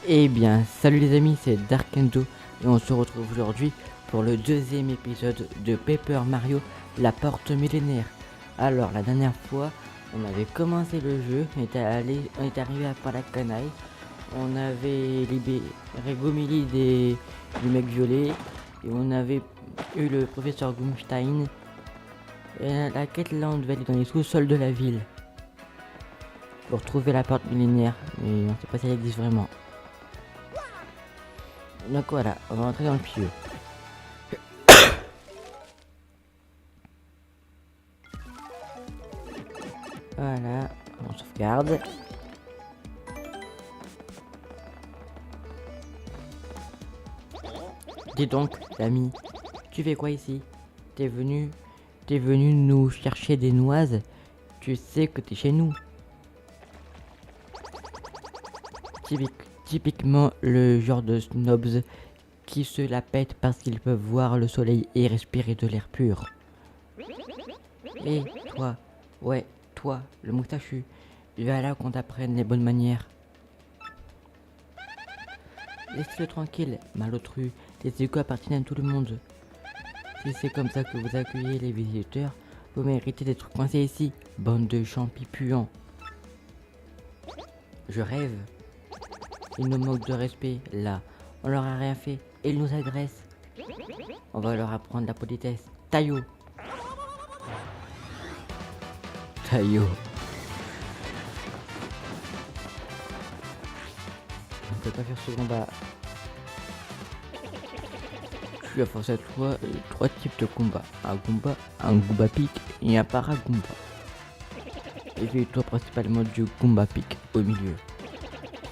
Eh bien, salut les amis, c'est Darkendo et on se retrouve aujourd'hui pour le deuxième épisode de Paper Mario, la porte millénaire. Alors, la dernière fois, on avait commencé le jeu, on était arrivé à Palacanaille, on avait libéré Gomili du mec violet et on avait eu le professeur Gumstein. Et la quête là, on devait aller dans les sous-sols de la ville pour trouver la porte millénaire, mais on sait pas si elle existe vraiment. Donc voilà, on va rentrer dans le pieu. Voilà, on sauvegarde. Dis donc, l'ami, tu fais quoi ici? T'es venu nous chercher des noises? Tu sais que t'es chez nous. Typiquement le genre de snobs qui se la pètent parce qu'ils peuvent voir le soleil et respirer de l'air pur. Et toi, ouais, toi, le moustachu, viens là qu'on t'apprenne les bonnes manières. Laissez-le tranquille, malotru, les égos appartiennent à tout le monde. Si c'est comme ça que vous accueillez les visiteurs, vous méritez d'être coincés ici, bande de champis puants. Je rêve. Ils nous manquent de respect, là. On leur a rien fait, et ils nous agressent. On va leur apprendre la politesse. Taillot. Taillot. On peut pas faire ce combat. Je suis à force à toi trois types de combats. Un Goomba Pick et un Paragoomba. Et toi principalement du Goomba Pick au milieu.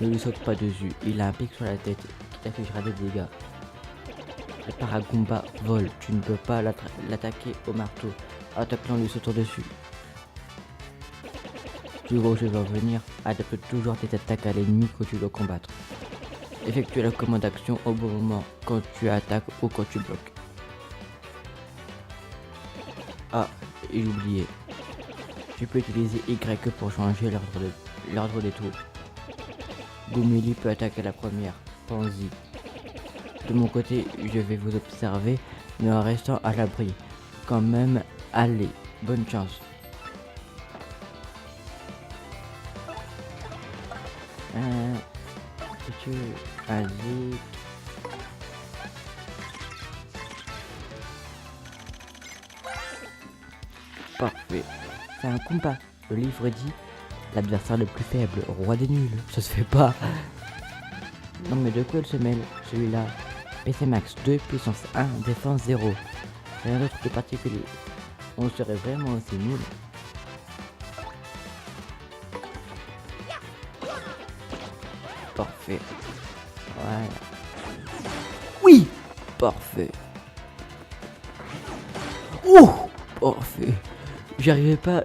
Ne lui saute pas dessus, il a un pic sur la tête qui t'affichera des dégâts. Le Paragoomba vole, tu ne peux pas l'attaquer au marteau, attaque-le en lui sautant dessus. Tu vois où je veux en venir, adapte toujours tes attaques à l'ennemi que tu dois combattre. Effectue la commande d'action au bon moment, quand tu attaques ou quand tu bloques. Ah, et j'ai oublié. Tu peux utiliser Y pour changer l'ordre des tours. Gomili peut attaquer la première, pense-y. De mon côté, je vais vous observer, mais en restant à l'abri. Quand même, allez, bonne chance. Si tu vas-y. Parfait. C'est un combat. Le livre dit l'adversaire le plus faible, roi des nuls. Ça se fait pas. Non mais de quoi elle se mêle, celui-là? PC Max 2, puissance 1, défense 0. Rien d'autre de particulier. On serait vraiment aussi nul. Parfait. Voilà. Oui! Parfait. Ouh! Parfait. J'arrivais pas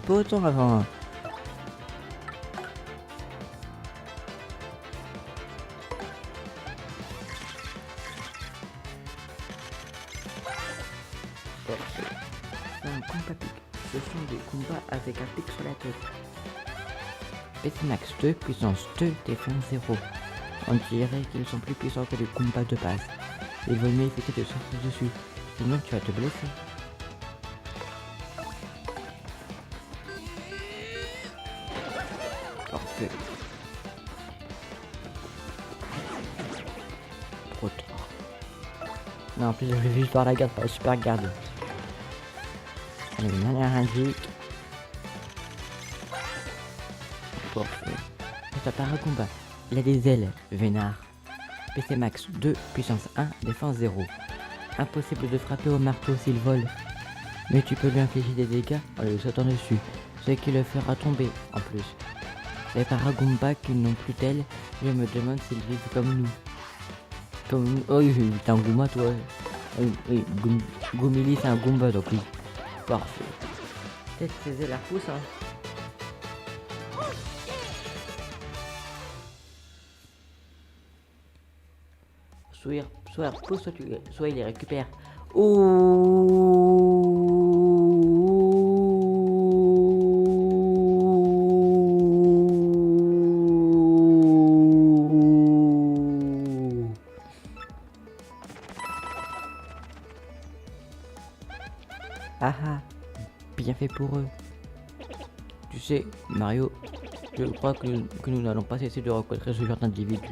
autant avant. Parfait. C'est un combat pic. Ce sont des combats avec un pic sur la tête. PC Max 2, puissance 2, défense 0. On dirait qu'ils sont plus puissants que les combats de base. Il vaut mieux éviter de sortir dessus, sinon tu vas te blesser. Parfait. Trop tard. Non, en plus je vais juste voir la garde, pas la super garde. Allez, manière indique. Parfait. C'est un paracombat. Il a des ailes, vénard. PC Max 2, puissance 1, défense 0. Impossible de frapper au marteau s'il vole. Mais tu peux lui infliger des dégâts en lui sautant dessus, ce qui le fera tomber en plus. Les Paragoomba qui n'ont plus d'ailes, je me demande s'ils vivent comme nous. Comme nous. Oh oui, t'es un Goomba toi. Oui, Gomili c'est un Goomba donc oui. Parfait. Peut-être ses ailes la poussent hein. Soit repousse, soit il les récupère. rien fait pour eux. Tu sais, Mario, je crois que nous n'allons pas cesser de rencontrer ce genre d'individu.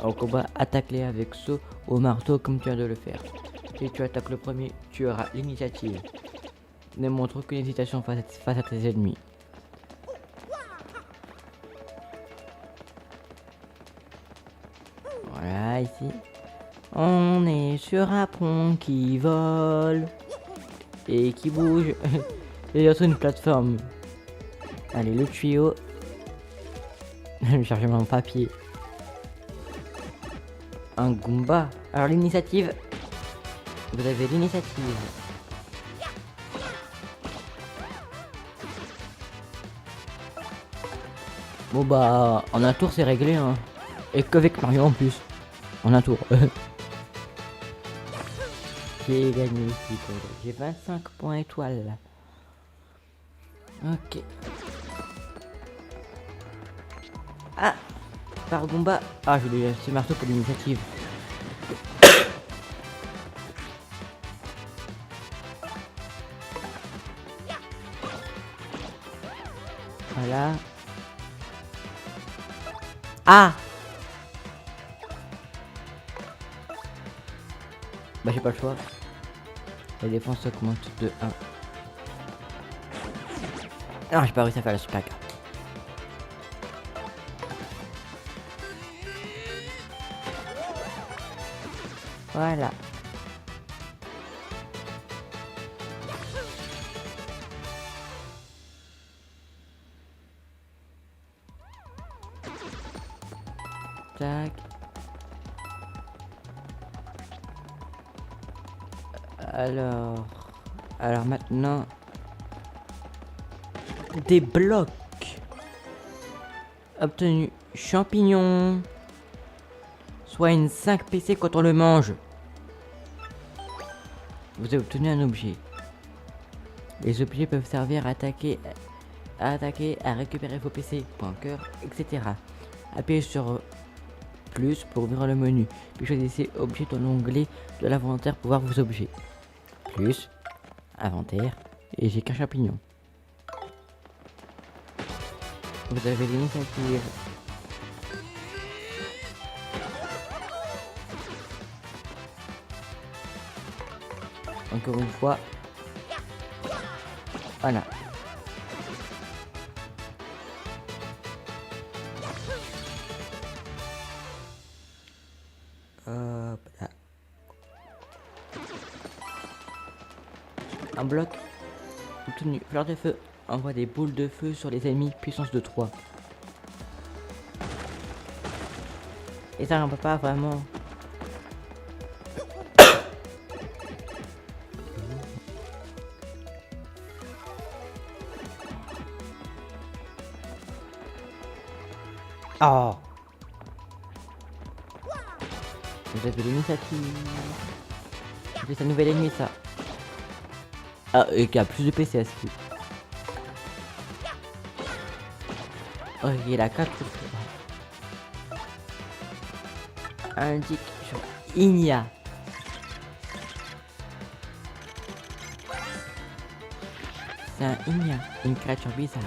En combat, attaque-les avec saut au marteau comme tu viens de le faire. Si tu attaques le premier, tu auras l'initiative. Ne montre aucune hésitation face à tes ennemis. Voilà, ici. On est sur un pont qui vole et qui bouge. Et il y a aussi une plateforme. Allez, le tuyau. Je vais chercher mon papier. Un Goomba. Alors l'initiative. Vous avez l'initiative. Bon bah, en un tour c'est réglé hein. Et qu'avec Mario en plus. En un tour. J'ai gagné ici. J'ai 25 points étoiles. Ok. Ah, par Goomba. Ah, je voulais acheter marteau pour l'initiative. Voilà. Ah! Bah j'ai pas le choix. La défense augmente de 1. Ah, j'ai pas réussi à faire la super carte. Voilà. Tac. Alors maintenant, des blocs. Obtenu champignon. Soit une 5 PC quand on le mange. Vous avez obtenu un objet. Les objets peuvent servir à attaquer, à récupérer vos PC, point cœur, etc. Appuyez sur plus pour ouvrir le menu. Puis choisissez objet dans l'onglet de l'inventaire pour voir vos objets. Plus, inventaire, et j'ai qu'un champignon. Vous avez l'initiative. Encore une fois. Voilà. Hop là. Un bloc obtenu. Fleur de feu envoie des boules de feu sur les ennemis puissance de 3. Et ça on peut pas vraiment. Oh. Vous avez l'initiative. C'est sa nouvelle ennemi ça. Ah, et qui a plus de PC à ce qui. Oh, il a 4. Indique sur Igna. C'est un Igna, une créature bizarre,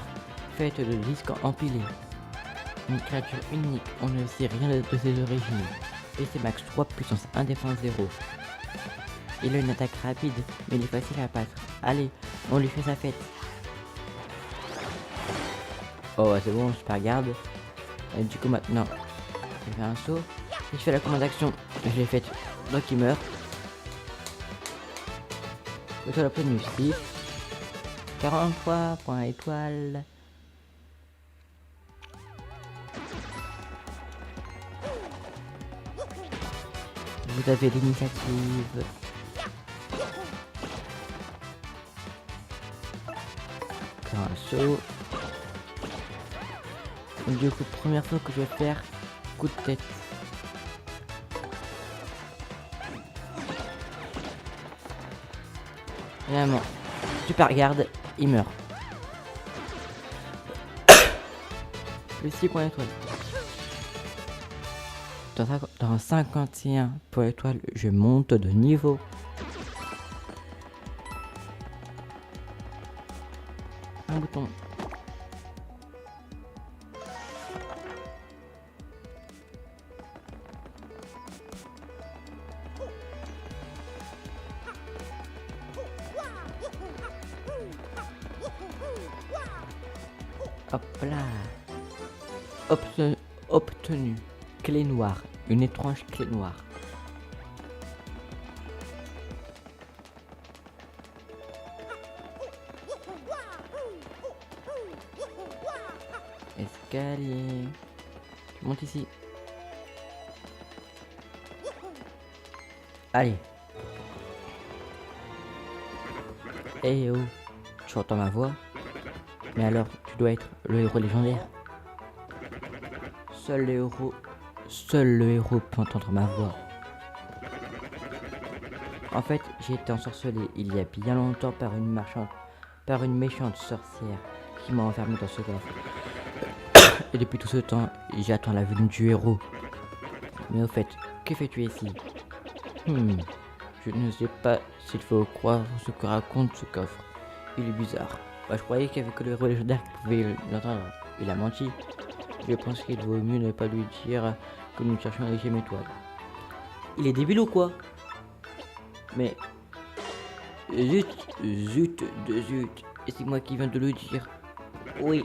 faite de disques empilés. Une créature unique, on ne sait rien de ses origines. PC max 3, puissance 1, défense 0. Il a une attaque rapide, mais il est facile à battre. Allez, on lui fait sa fête. Oh, c'est bon, super garde. Et du coup, maintenant, je fais un saut. Si je fais la commande d'action, je l'ai faite, donc il meurt. Étoile obtenue 6. 43 points étoiles. Vous avez l'initiative. Faire un saut. Donc, du coup, première fois que je vais faire coup de tête. Vraiment, super garde, il meurt. Le 6 points étoiles. Dans 51 points étoiles, je monte de niveau. bouton. Hop là. Obtenu. Clé noire. Une étrange clé noire. Escalier. Tu montes ici. Allez. Eh oh. Tu entends ma voix? Mais alors, tu dois être le héros légendaire. Seul le héros peut entendre ma voix. En fait, j'ai été ensorcelé il y a bien longtemps par une méchante sorcière qui m'a enfermé dans ce coffre. Et depuis tout ce temps, j'attends la venue du héros. Mais au fait, que fais-tu ici? Je ne sais pas s'il faut croire ce que raconte ce coffre. Il est bizarre. Je croyais qu'il n'y avait que le héros légendaire qui pouvait l'entendre. Il a menti. Je pense qu'il vaut mieux ne pas lui dire que nous cherchons les gemmes étoiles. Il est débile ou quoi? Mais... Zut, zut, et c'est moi qui viens de le dire. Oui,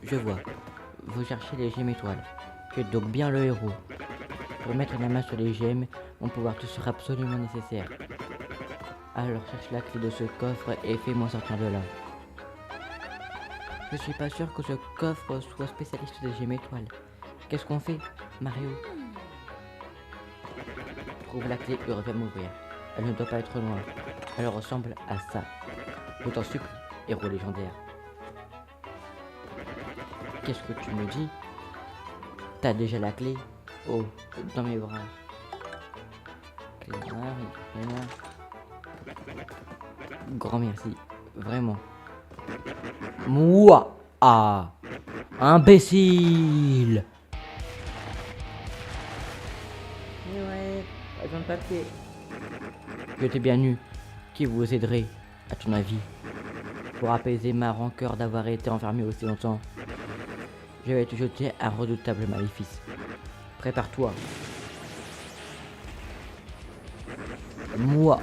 je vois. Vous cherchez les gemmes étoiles. Tu es donc bien le héros. Pour mettre la main sur les gemmes, mon pouvoir te sera absolument nécessaire. Alors cherche la clé de ce coffre et fais-moi sortir de là. Je suis pas sûr que ce coffre soit spécialiste des gemmes étoiles. Qu'est-ce qu'on fait, Mario? Trouve la clé et reviens m'ouvrir. Elle ne doit pas être loin. Elle ressemble à ça. Je t'en supplie, héros légendaire. Qu'est-ce que tu me dis? T'as déjà la clé? Oh, dans mes bras. Clé noire. Grand merci, vraiment. Moi, ah, imbécile. Ouais, agent de papier. Je t'ai bien eu. Qui vous aiderait, à ton avis, pour apaiser ma rancœur d'avoir été enfermé aussi longtemps? Je vais te jeter un redoutable maléfice. Prépare-toi. Moi,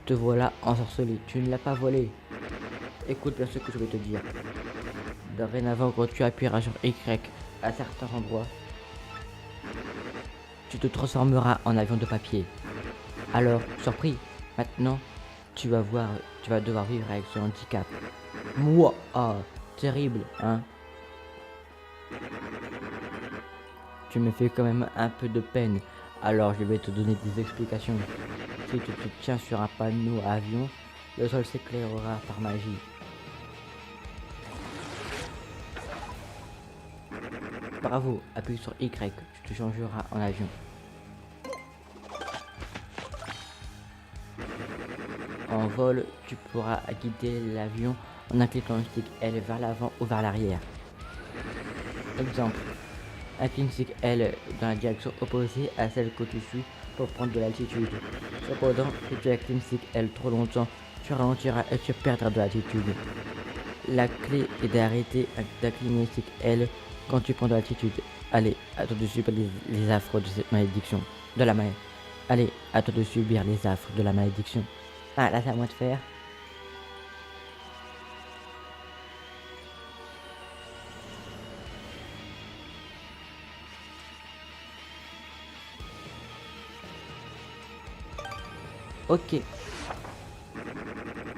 te voilà ensorcelé. Tu ne l'as pas volé. Écoute bien ce que je vais te dire. Dorénavant, quand tu appuieras sur Y à certains endroits, tu te transformeras en avion de papier. Alors, surpris, maintenant, tu vas devoir vivre avec ce handicap. Moi, terrible, hein? Tu me fais quand même un peu de peine, alors je vais te donner des explications. Si tu te tiens sur un panneau à avion, le sol s'éclairera par magie. Bravo, appuie sur Y, tu te changeras en avion. En vol, tu pourras guider l'avion en inclinant le stick L vers l'avant ou vers l'arrière. Exemple, incline stick L dans la direction opposée à celle que tu suis pour prendre de l'altitude. Cependant, si tu inclines stick L trop longtemps, tu ralentiras et tu perdras de l'altitude. La clé est d'arrêter d'incliner stick L quand tu prends de l'altitude. Allez, à toi de subir les affres de cette malédiction. Allez, à toi de subir les affres de la malédiction. Ah, là c'est à moi de faire. Ok.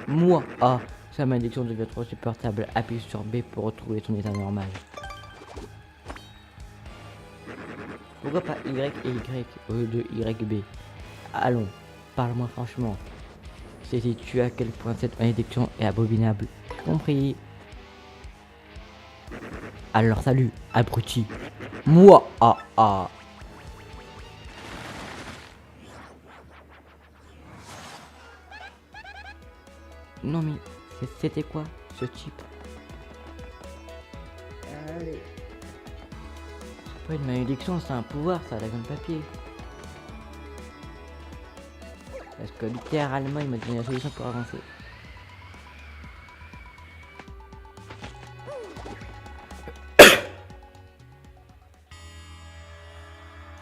Moi, sa malédiction devient trop supportable. Appuie sur B pour retrouver ton état normal. Pourquoi pas Y et Y au lieu de YB? Allons, parle-moi franchement. Sais-tu à quel point cette malédiction est abominable? Compris. Alors salut, abruti. Moi, Non mais, c'était quoi, ce type? Allez. C'est pas une malédiction, c'est un pouvoir, ça, la de papier. Parce que littéralement, il m'a donné la solution pour avancer.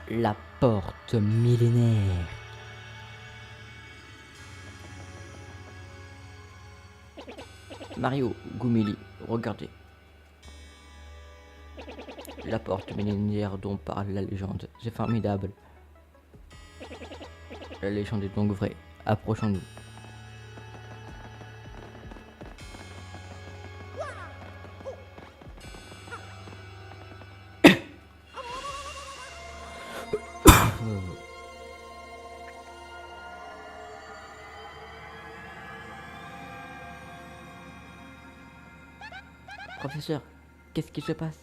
La porte millénaire. Mario, Gumili, regardez. La porte millénaire dont parle la légende, c'est formidable. La légende est donc vraie. Approchons-nous. Professeur, qu'est-ce qui se passe?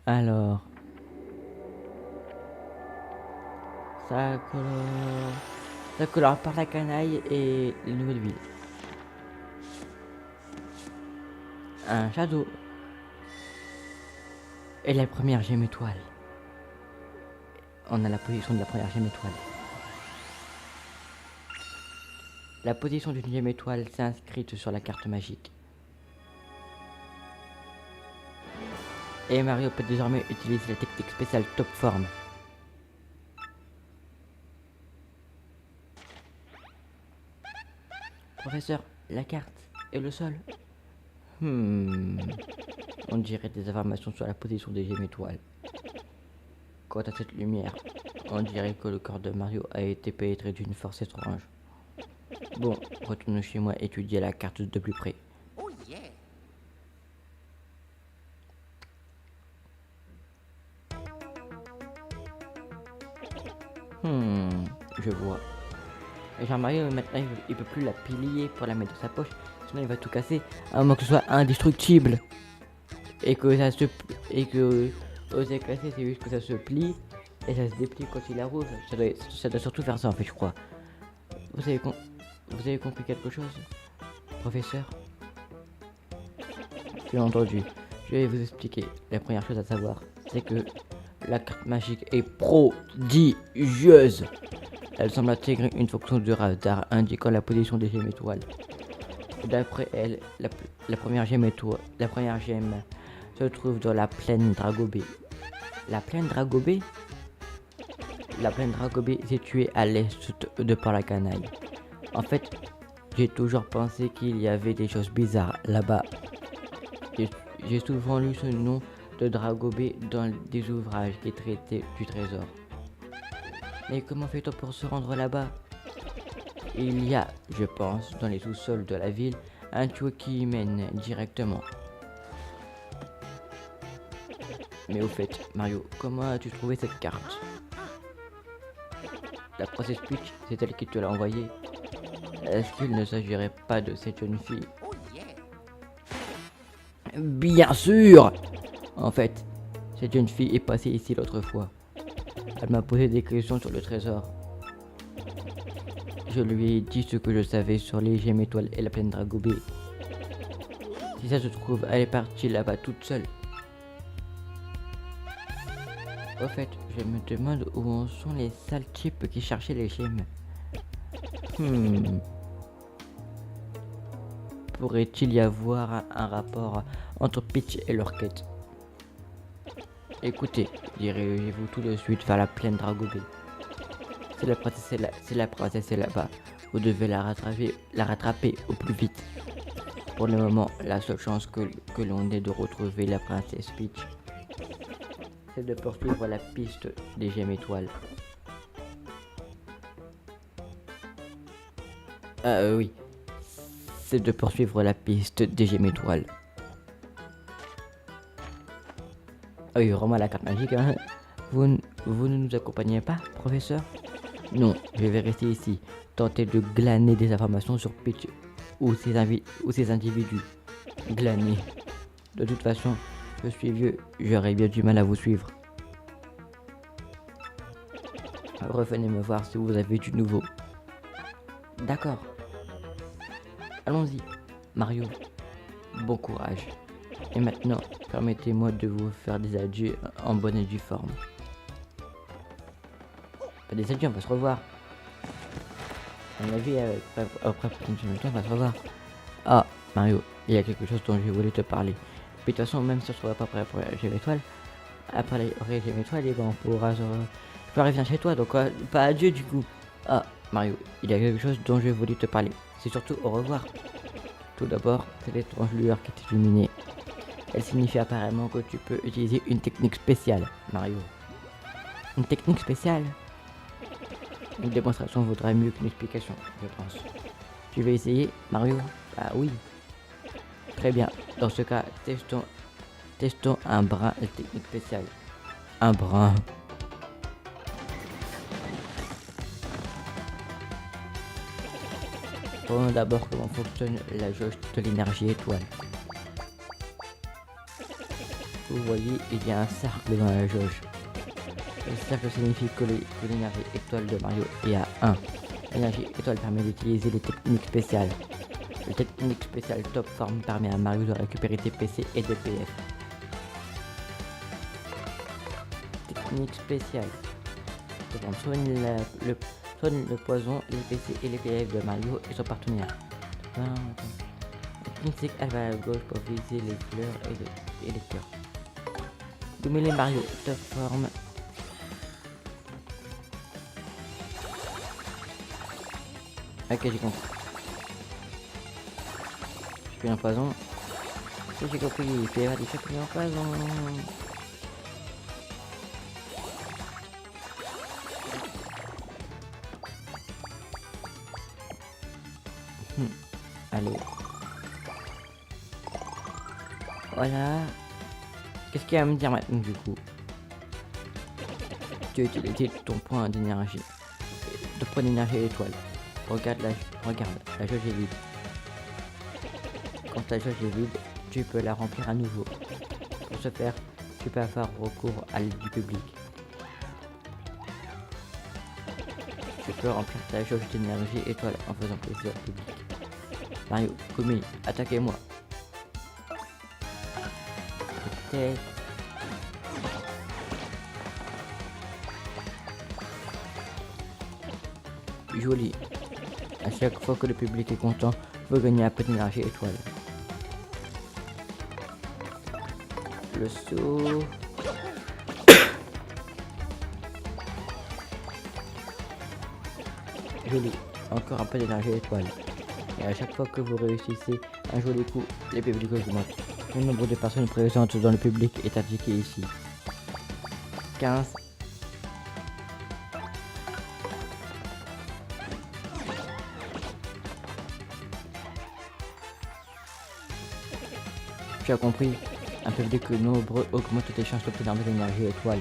Alors, ça colore par la canaille et les nouvelles villes. Un château. Et la première gemme étoile. On a la position de la première gemme étoile. La position d'une gemme étoile s'est inscrite sur la carte magique. Et Mario peut désormais utiliser la technique spéciale Top Form. Professeur, la carte et le sol. On dirait des informations sur la position des gemmes étoiles. Quant à cette lumière, on dirait que le corps de Mario a été pénétré d'une force étrange. Bon, retournons chez moi étudier la carte de plus près. Oh yeah. Je vois. Et Jean-Mario, maintenant, il peut plus la plier pour la mettre dans sa poche, sinon il va tout casser, à moins que ce soit indestructible. Et que ça se... Et que... Oser casser, c'est juste que ça se plie, et ça se déplie quand il la roule. Ça doit surtout faire ça, en fait, je crois. Vous avez compris quelque chose, professeur? Bien entendu. Je vais vous expliquer. La première chose à savoir, c'est que la carte magique est prodigieuse. Elle semble intégrer une fonction de radar indiquant la position des gemmes étoiles. D'après elle, la première gemme se trouve dans la plaine Dragobé. La plaine Dragobé? La plaine Dragobé est située à l'est de Parlacanaille. En fait, j'ai toujours pensé qu'il y avait des choses bizarres là-bas. J'ai souvent lu ce nom de Dragobé dans des ouvrages qui traitaient du trésor. Mais comment fait-on pour se rendre là-bas? Il y a, je pense, dans les sous-sols de la ville, un tuyau qui y mène directement. Mais au fait, Mario, comment as-tu trouvé cette carte? La princesse Peach, c'est elle qui te l'a envoyée. Est-ce qu'il ne s'agirait pas de cette jeune fille? Oh yeah. Bien sûr! En fait, cette jeune fille est passée ici l'autre fois. Elle m'a posé des questions sur le trésor. Je lui ai dit ce que je savais sur les gemmes étoiles et la plaine Dragobé. Si ça se trouve, elle est partie là-bas toute seule. Au fait, je me demande où en sont les sales types qui cherchaient les gemmes. Pourrait-il y avoir un rapport entre Peach et leur quête? Écoutez, dirigez-vous tout de suite vers la plaine Dragobé. Si la princesse est là-bas, vous devez la rattraper au plus vite. Pour le moment, la seule chance que l'on ait de retrouver la princesse Peach, c'est de poursuivre la piste des gemmes étoiles. Oui. C'est de poursuivre la piste des gemmes étoiles. Ah oui, vraiment la carte magique, hein. Vous ne nous accompagnez pas, professeur? Non, je vais rester ici, tenter de glaner des informations sur Peach ou ses individus. Glaner. De toute façon, je suis vieux, j'aurais bien du mal à vous suivre. Revenez me voir si vous avez du nouveau. D'accord. Allons-y, Mario. Bon courage. Et maintenant, permettez-moi de vous faire des adieux en bonne et due forme. Pas des adieux, on va se revoir. On a vu après on va se revoir. Ah, Mario, il y a quelque chose dont je voulais te parler. Puis de toute façon, même si on se revoit pas après la Région Étoile, après la Région Étoile, on pourra se... Je peux revenir chez toi, donc pas adieu du coup. Ah, Mario, il y a quelque chose dont je voulais te parler. C'est surtout au revoir. Tout d'abord, cette étrange lueur qui t'illuminait. Elle signifie apparemment que tu peux utiliser une technique spéciale, Mario. Une technique spéciale? Une démonstration vaudrait mieux qu'une explication, je pense. Tu veux essayer, Mario? Ah oui. Très bien. Dans ce cas, testons un brin de technique spéciale. Un brin. Voyons d'abord comment fonctionne la jauge de l'énergie étoile. Vous voyez, il y a un cercle dans la jauge. Le cercle signifie que l'énergie étoile de Mario est à 1. L'énergie étoile permet d'utiliser les techniques spéciales. La technique spéciale top form permet à Mario de récupérer des PC et des PF. Technique spéciale. Soigne le poison, les PC et les PF de Mario et son partenaire. Technique elle va à gauche pour viser les fleurs et les cœurs. Douminer Mario top form. Ok, j'ai compris. Champignon poison. Si j'ai compris, il peut y avoir des champignons poison. Allez. Voilà. Qu'est-ce qu'il va me dire maintenant du coup? Tu as utilisé ton point d'énergie. Ton point d'énergie étoile. Regarde, la jauge est vide. Quand la jauge est vide, tu peux la remplir à nouveau. Pour ce faire, tu peux avoir recours à l'aide du public. Tu peux remplir ta jauge d'énergie étoile en faisant plaisir au public. Mario, Kumi, attaquez-moi. Peut-être. Joli. À chaque fois que le public est content, vous gagnez un peu d'énergie étoile. Le saut. Joli. Encore un peu d'énergie étoile. Et à chaque fois que vous réussissez un joli coup, les publics augmentent. Le nombre de personnes présentes dans le public est indiqué ici. 15. Tu as compris, un public nombreux augmente tes chances d'obtenir de l'énergie étoile.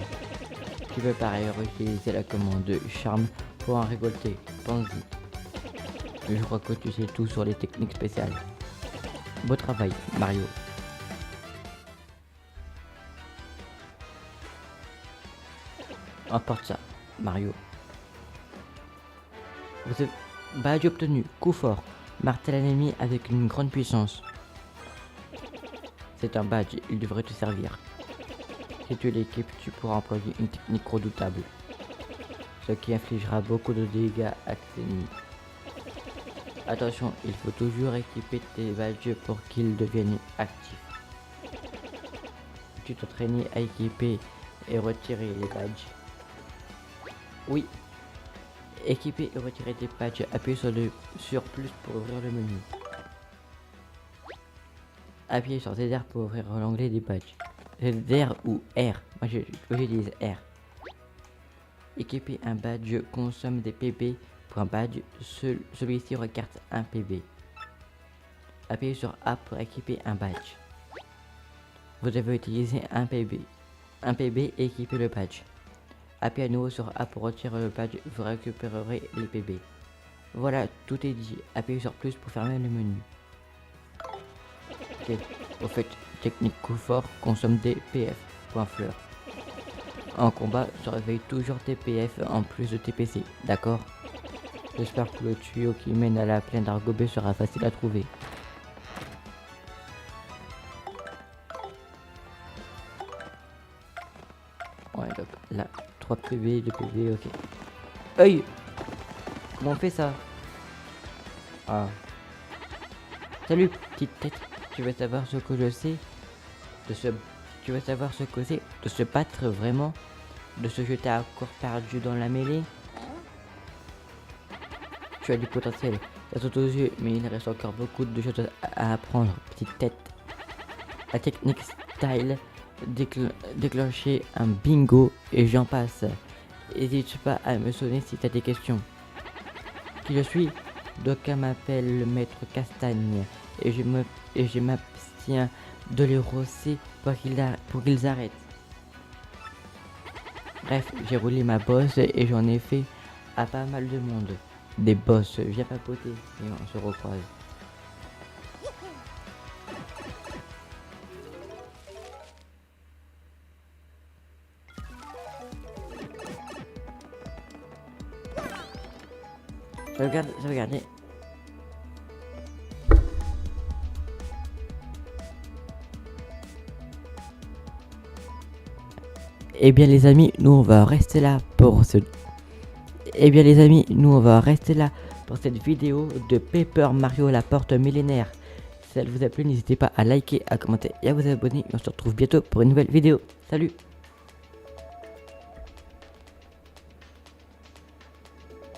Tu peux par ailleurs utiliser la commande de charme pour en récolter. Pense-y. Je crois que tu sais tout sur les techniques spéciales. Beau travail, Mario. Emporte ça, Mario. Vous avez badge obtenu, coup fort. Martèle l'ennemi avec une grande puissance. C'est un badge, il devrait te servir. Si tu l'équipes, tu pourras employer une technique redoutable, ce qui infligera beaucoup de dégâts à tes ennemis. Attention, il faut toujours équiper tes badges pour qu'ils deviennent actifs. Tu t'entraînes à équiper et retirer les badges. Oui. Équiper et retirer tes badges, appuie sur plus pour ouvrir le menu. Appuyez sur ZR pour ouvrir l'onglet des badges. ZR ou R. Moi j'utilise R. Équiper un badge consomme des PB pour un badge. Celui-ci requiert un PB. Appuyez sur A pour équiper un badge. Vous devez utiliser un PB. Un PB et équiper le badge. Appuyez à nouveau sur A pour retirer le badge. Vous récupérerez les PB. Voilà, tout est dit. Appuyez sur plus pour fermer le menu. Ok, au fait, technique coup fort consomme des PF. Point fleur. En combat, surveille toujours tes PF en plus de tes PC, d'accord? J'espère que le tuyau qui mène à la plaine d'Argobé sera facile à trouver. Là, 3 PV, 2 PV, ok. Aïe! Comment on fait ça? Ah. Salut, petite tête. Tu veux savoir ce que je sais de se... Tu veux savoir ce que c'est de se battre vraiment? De se jeter à corps perdu dans la mêlée? Tu as du potentiel, ça saute aux yeux, mais il reste encore beaucoup de choses à apprendre, petite tête. La technique style, déclencher un bingo et j'en passe. N'hésite pas à me sonner si tu as des questions. Qui je suis? D'aucuns m'appellent le maître Castagne et je m'abstiens de les rosser pour qu'ils arrêtent. Bref, j'ai roulé ma bosse et j'en ai fait à pas mal de monde. Des boss, viens papoter et on se recroise. Regardez. Eh bien les amis, nous on va rester là pour ce... Eh bien les amis, nous on va rester là pour cette vidéo de Paper Mario la porte millénaire. Si elle vous a plu, n'hésitez pas à liker, à commenter et à vous abonner. Et on se retrouve bientôt pour une nouvelle vidéo. Salut!